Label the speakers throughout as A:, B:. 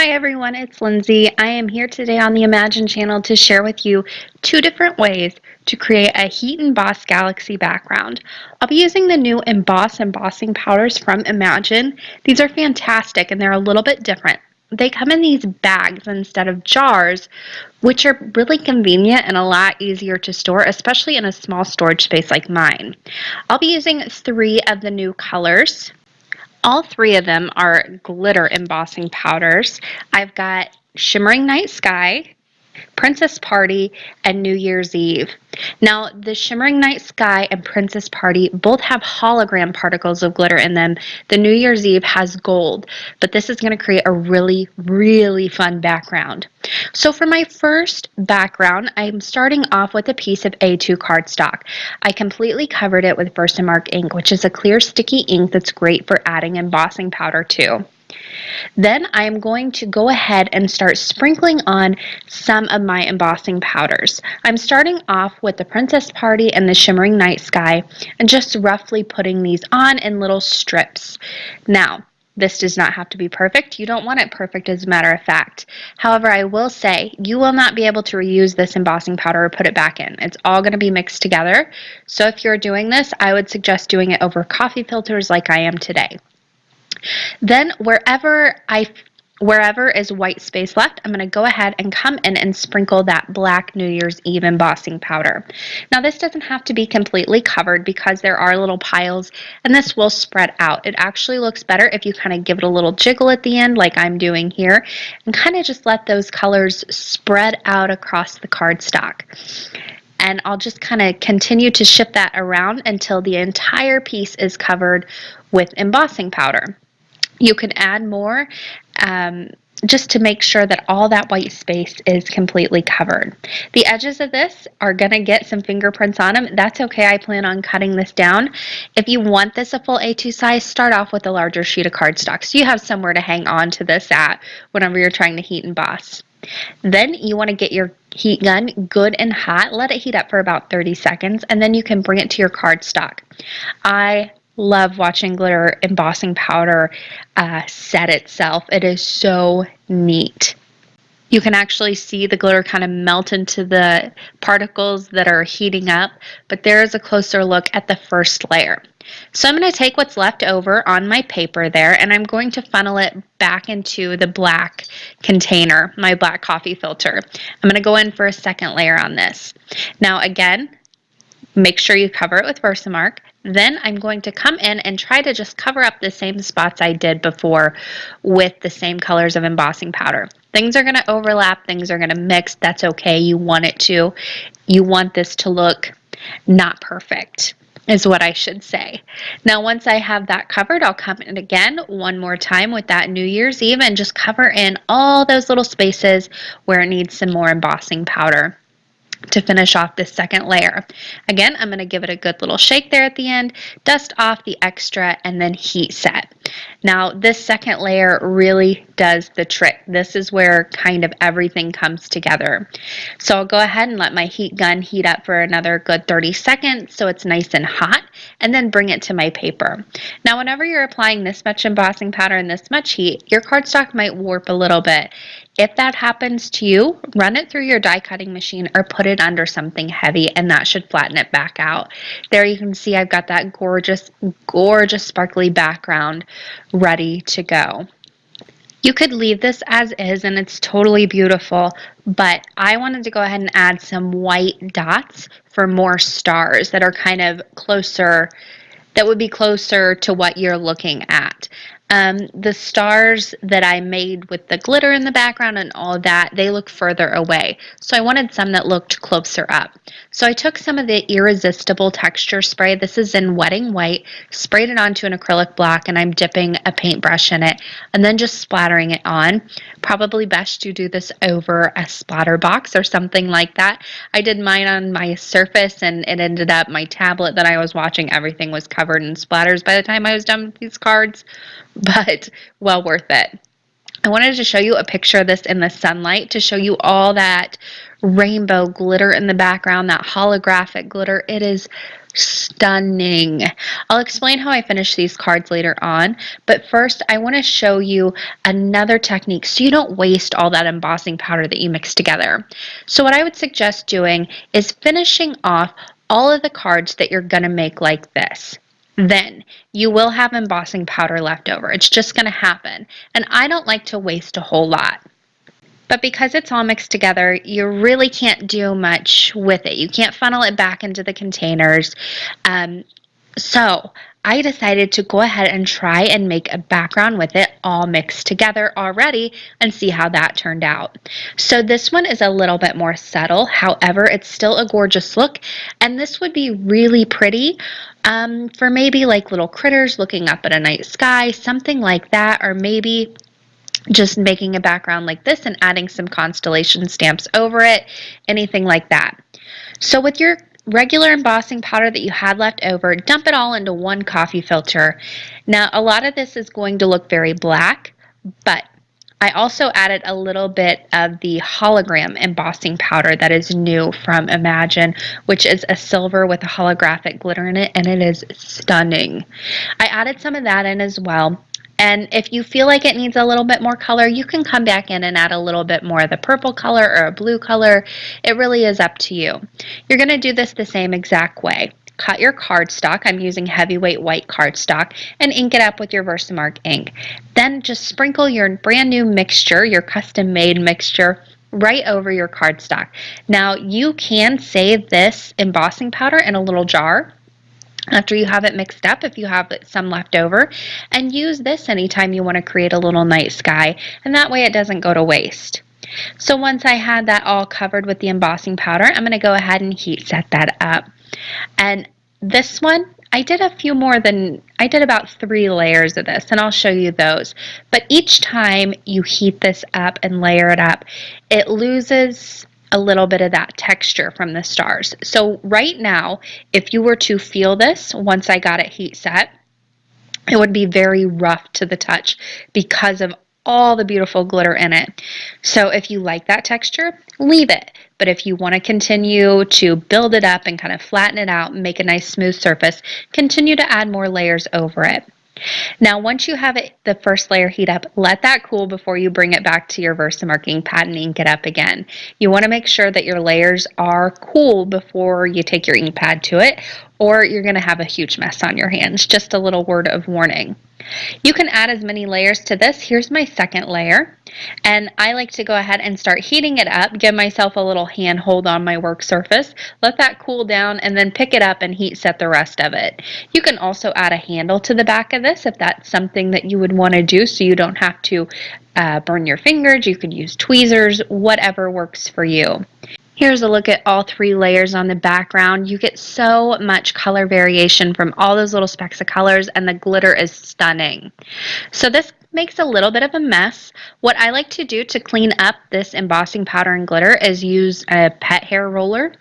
A: Hi everyone, it's Lindsay. I am here today on the Imagine channel to share with you two different ways to create a heat emboss galaxy background. I'll be using the new MBoss Embossing Powders from Imagine. These are fantastic and they're a little bit different. They come in these bags instead of jars, which are really convenient and a lot easier to store, especially in a small storage space like mine. I'll be using three of the new colors. All three of them are glitter embossing powders. I've got Shimmering Night Sky, Princess Party, and New Year's Eve. Now, the Shimmering Night Sky and Princess Party both have hologram particles of glitter in them. The New Year's Eve has gold, but this is going to create a really fun background. So for my first background, I'm starting off with a piece of A2 cardstock. I completely covered it with Versamark ink, which is a clear sticky ink that's great for adding embossing powder to. Then I'm going to go ahead and start sprinkling on some of my embossing powders. I'm starting off with the Princess Party and the Shimmering Night Sky and just roughly putting these on in little strips. Now, this does not have to be perfect. You don't want it perfect, as a matter of fact. However, I will say you will not be able to reuse this embossing powder or put it back in. It's all going to be mixed together. So if you're doing this, I would suggest doing it over coffee filters like I am today. Then wherever is white space left, I'm going to go ahead and come in and sprinkle that black New Year's Eve embossing powder. Now this doesn't have to be completely covered because there are little piles and this will spread out. It actually looks better if you kind of give it a little jiggle at the end like I'm doing here and kind of just let those colors spread out across the cardstock. And I'll just kind of continue to shift that around until the entire piece is covered with embossing powder. You can add more just to make sure that all that white space is completely covered. The edges of this are going to get some fingerprints on them. That's okay. I plan on cutting this down. If you want this a full A2 size, start off with a larger sheet of cardstock so you have somewhere to hang on to this at whenever you're trying to heat emboss. Then you want to get your heat gun good and hot. Let it heat up for about 30 seconds and then you can bring it to your cardstock. I love watching glitter embossing powder set itself. It is so neat. You can actually see the glitter kind of melt into the particles that are heating up, but there is a closer look at the first layer. So I'm going to take what's left over on my paper there and I'm going to funnel it back into the black container, my black coffee filter. I'm going to go in for a second layer on this. Now again, make sure you cover it with Versamark. Then I'm going to come in and try to just cover up the same spots I did before with the same colors of embossing powder. Things are going to overlap, things are going to mix. That's okay. You want it to. You want this to look not perfect, is what I should say. Now, once I have that covered, I'll come in again one more time with that New Year's Eve and just cover in all those little spaces where it needs some more embossing powder to finish off this second layer. Again, I'm going to give it a good little shake there at the end, dust off the extra, and then heat set. Now, this second layer really does the trick. This is where kind of everything comes together. So I'll go ahead and let my heat gun heat up for another good 30 seconds so it's nice and hot, and then bring it to my paper. Now, whenever you're applying this much embossing powder and this much heat, your cardstock might warp a little bit. If that happens to you, run it through your die cutting machine or put it under something heavy and that should flatten it back out. There you can see I've got that gorgeous sparkly background ready to go. You could leave this as is and it's totally beautiful, but I wanted to go ahead and add some white dots for more stars that are kind of closer, that would be closer to what you're looking at. The stars that I made with the glitter in the background and all of that, they look further away. So I wanted some that looked closer up. So I took some of the Irresistible texture spray. This is in Wedding White, sprayed it onto an acrylic block, and I'm dipping a paintbrush in it and then just splattering it on. Probably best to do this over a splatter box or something like that. I did mine on my Surface and it ended up, my tablet that I was watching, everything was covered in splatters by the time I was done with these cards. But well worth it. I wanted to show you a picture of this in the sunlight to show you all that rainbow glitter in the background, that holographic glitter. It is Stunning. I'll explain how I finish these cards later on, but first I want to show you another technique so you don't waste all that embossing powder that you mix together. So what I would suggest doing is finishing off all of the cards that you're going to make like this. Then you will have embossing powder left over. It's just going to happen. And I don't like to waste a whole lot. But because it's all mixed together, you really can't do much with it. You can't funnel it back into the containers. So I decided to go ahead and try and make a background with it all mixed together already and see how that turned out. So this one is a little bit more subtle. However, it's still a gorgeous look. And this would be really pretty for maybe like little critters looking up at a night sky, something like that, or maybe just making a background like this and adding some constellation stamps over it, anything like that. So with your regular embossing powder that you had left over, dump it all into one coffee filter. Now, a lot of this is going to look very black, but I also added a little bit of the hologram embossing powder that is new from Imagine, which is a silver with a holographic glitter in it, and it is stunning. I added some of that in as well. And if you feel like it needs a little bit more color, you can come back in and add a little bit more of the purple color or a blue color. It really is up to you. You're going to do this the same exact way. Cut your cardstock. I'm using heavyweight white cardstock, and ink it up with your Versamark ink. Then just sprinkle your brand new mixture, your custom made mixture, right over your cardstock. Now you can save this embossing powder in a little jar after you have it mixed up, if you have some left over, and use this anytime you want to create a little night sky, and that way it doesn't go to waste. So once I had that all covered with the embossing powder, I'm going to go ahead and heat set that up. And this one, I did about 3 layers of this, and I'll show you those. But each time you heat this up and layer it up, it loses a little bit of that texture from the stars. So right now, if you were to feel this once I got it heat set, it would be very rough to the touch because of all the beautiful glitter in it. So if you like that texture, leave it. But if you want to continue to build it up and kind of flatten it out and make a nice smooth surface, continue to add more layers over it. Now, once you have the first layer heat up, let that cool before you bring it back to your Versamark ink pad and ink it up again. You want to make sure that your layers are cool before you take your ink pad to it, or you're going to have a huge mess on your hands. Just a little word of warning. You can add as many layers to this. Here's my second layer, and I like to go ahead and start heating it up, give myself a little hand hold on my work surface, let that cool down, and then pick it up and heat set the rest of it. You can also add a handle to the back of this if that's something that you would want to do so you don't have to burn your fingers. You could use tweezers, whatever works for you. Here's a look at all 3 layers on the background. You get so much color variation from all those little specks of colors, and the glitter is stunning. So this makes a little bit of a mess. What I like to do to clean up this embossing powder and glitter is use a pet hair roller.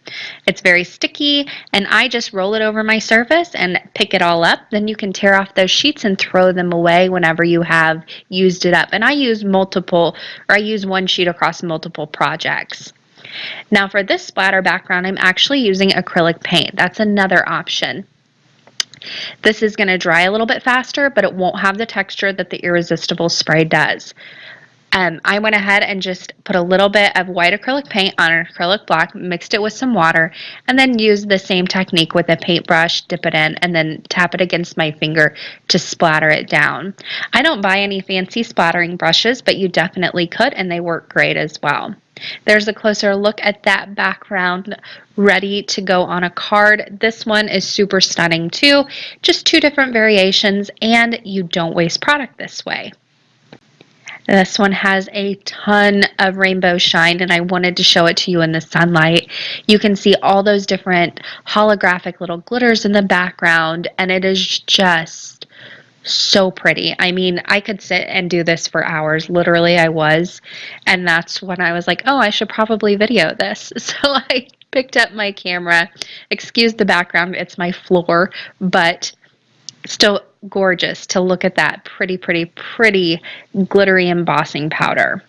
A: It's very sticky, and I just roll it over my surface and pick it all up. Then you can tear off those sheets and throw them away whenever you have used it up. And I use one sheet across multiple projects. Now for this splatter background, I'm actually using acrylic paint. That's another option. This is going to dry a little bit faster, but it won't have the texture that the Irresistible spray does. I went ahead and just put a little bit of white acrylic paint on an acrylic block, mixed it with some water, and then used the same technique with a paintbrush, dip it in, and then tap it against my finger to splatter it down. I don't buy any fancy splattering brushes, but you definitely could, and they work great as well. There's a closer look at that background ready to go on a card. This one is super stunning too. Just 2 different variations, and you don't waste product this way. This one has a ton of rainbow shine, and I wanted to show it to you in the sunlight. You can see all those different holographic little glitters in the background, and it is just so pretty. I mean, I could sit and do this for hours. Literally, I was. And that's when I was like, oh, I should probably video this. So I picked up my camera. Excuse the background. It's my floor. But still gorgeous to look at that pretty, pretty, pretty glittery embossing powder.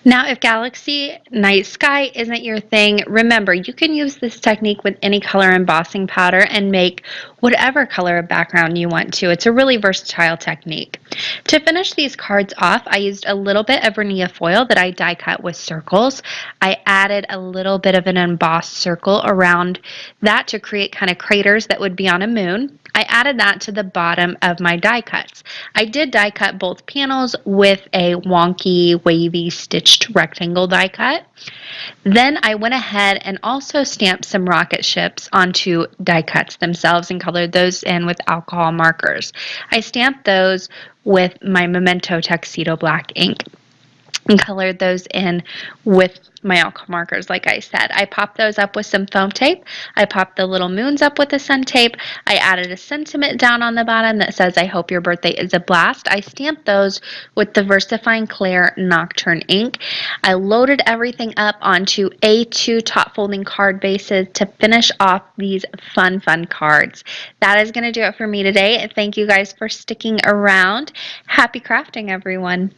A: Now, if Galaxy Night Sky isn't your thing, remember you can use this technique with any color embossing powder and make whatever color of background you want to. It's a really versatile technique. To finish these cards off, I used a little bit of Rinea foil that I die cut with circles. I added a little bit of an embossed circle around that to create kind of craters that would be on a moon. I added that to the bottom of my die cuts. I did die cut both panels with a Wonky Wavy stitched rectangle die cut. Then I went ahead and also stamped some rocket ships onto die cuts themselves and colored those in with alcohol markers. I stamped those with my Memento Tuxedo black ink and colored those in with my alcohol markers. Like I said, I popped those up with some foam tape. I popped the little moons up with the sun tape. I added a sentiment down on the bottom that says, "I hope your birthday is a blast." I stamped those with the VersaFine Clair Nocturne ink. I loaded everything up onto A2 top folding card bases to finish off these fun cards. That is going to do it for me today. Thank you guys for sticking around. Happy crafting, everyone.